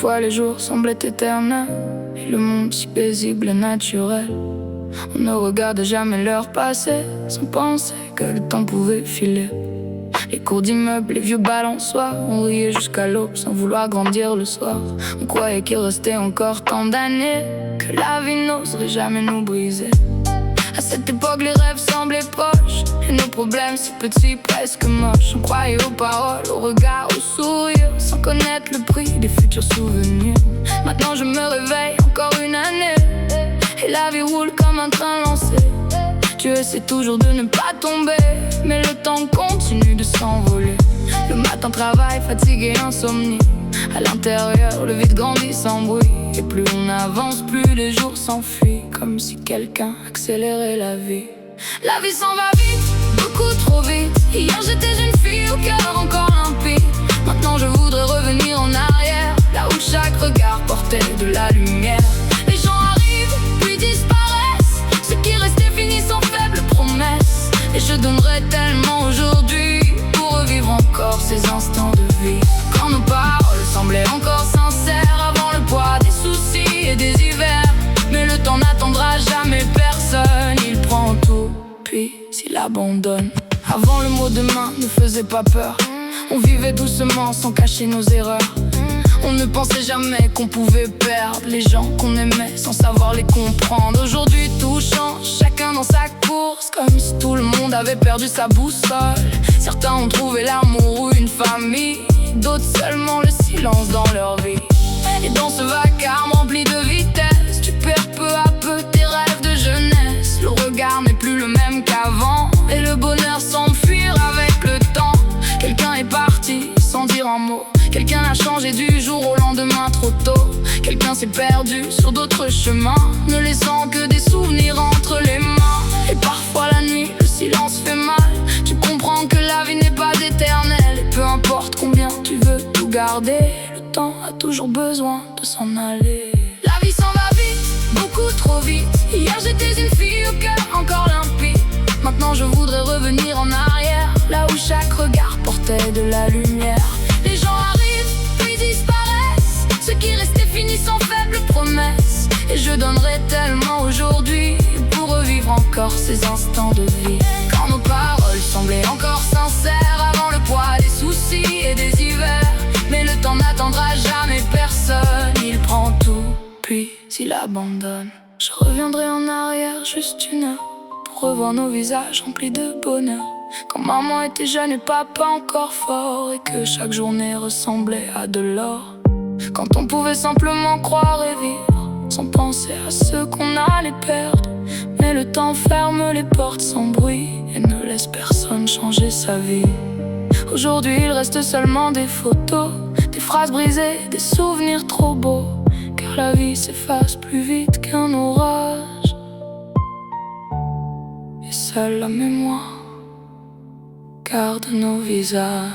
Parfois les jours semblaient éternels et le monde si paisible et naturel. On ne regarde jamais l'heure passer sans penser que le temps pouvait filer. Les cours d'immeubles, les vieux balançoires, on riait jusqu'à l'aube sans vouloir grandir le soir. On croyait qu'il restait encore tant d'années, que la vie n'oserait jamais nous briser. À cette époque les rêves semblaient proches et nos problèmes si petits, presque moches. On croyait aux paroles, aux regards, aux sourires, sans connaître le prix des futurs souvenirs. Maintenant je me réveille, encore une année, et la vie roule comme un train lancé. Tu essaies toujours de ne pas tomber, mais le temps continue de s'envoler. Le matin travail, fatigue et insomnie. À l'intérieur, le vide grandit sans bruit. Et plus on avance, plus les jours s'enfuient, comme si quelqu'un accélérait la vie. La vie s'en va vite, beaucoup trop vite. Hier j'étais une fille au cœur encore limpide. Maintenant je voudrais revenir en arrière, là où chaque regard portait de la lumière. Les gens arrivent, puis disparaissent. Ce qui restait finit sans faible promesse. Et je donnerais tellement aujourd'hui pour revivre encore ces instants de vie. Quand nos paroles semblaient encore sincères, avant le poids des soucis et des hivers. Mais le temps n'attendra jamais personne, il prend tout, puis s'il abandonne. Avant le mot demain ne faisait pas peur. On vivait doucement sans cacher nos erreurs. On ne pensait jamais qu'on pouvait perdre les gens qu'on aimait sans savoir les comprendre. Aujourd'hui tout change, chacun dans sa course, comme si tout le monde avait perdu sa boussole. Certains ont trouvé l'amour ou une famille, d'autres seulement le silence dans leur vie. Et dans ce vacarme rempli de vitesse, tu perds peu à peu tes rêves de jeunesse. Le regard n'est plus le même qu'avant, et le bonheur semble fuir avec le temps. Quelqu'un est parti sans dire un mot. Quelqu'un a changé du jour au lendemain trop tôt. Quelqu'un s'est perdu sur d'autres chemins, ne laissant que des souvenirs entre les mains. Et parfois la nuit, le silence fait mal. Tu comprends que la vie n'est pas éternelle, et peu importe combien tu veux tout garder, le temps a toujours besoin de s'en aller. La vie s'en va vite, beaucoup trop vite. Hier j'étais une fille au cœur encore limpide. Maintenant je voudrais revenir en arrière, là où chaque regard portait de la lumière. Les gens arrivent, puis disparaissent. Ce qui restait finit sans faible promesse. Et je donnerais tellement aujourd'hui pour revivre encore ces instants de vie. Quand nos paroles semblaient encore sincères, avant le poids des soucis et des hivers. Mais le temps n'attendra jamais personne, il prend tout, puis s'il abandonne. Je reviendrai en arrière juste une heure, pour revoir nos visages remplis de bonheur. Quand maman était jeune et papa encore fort, et que chaque journée ressemblait à de l'or. Quand on pouvait simplement croire et vivre, sans penser à ce qu'on allait perdre. Mais le temps ferme les portes sans bruit, et ne laisse personne changer sa vie. Aujourd'hui il reste seulement des photos, des phrases brisées, des souvenirs trop beaux. Car la vie s'efface plus vite qu'un orage, et seule la mémoire garde nos visages.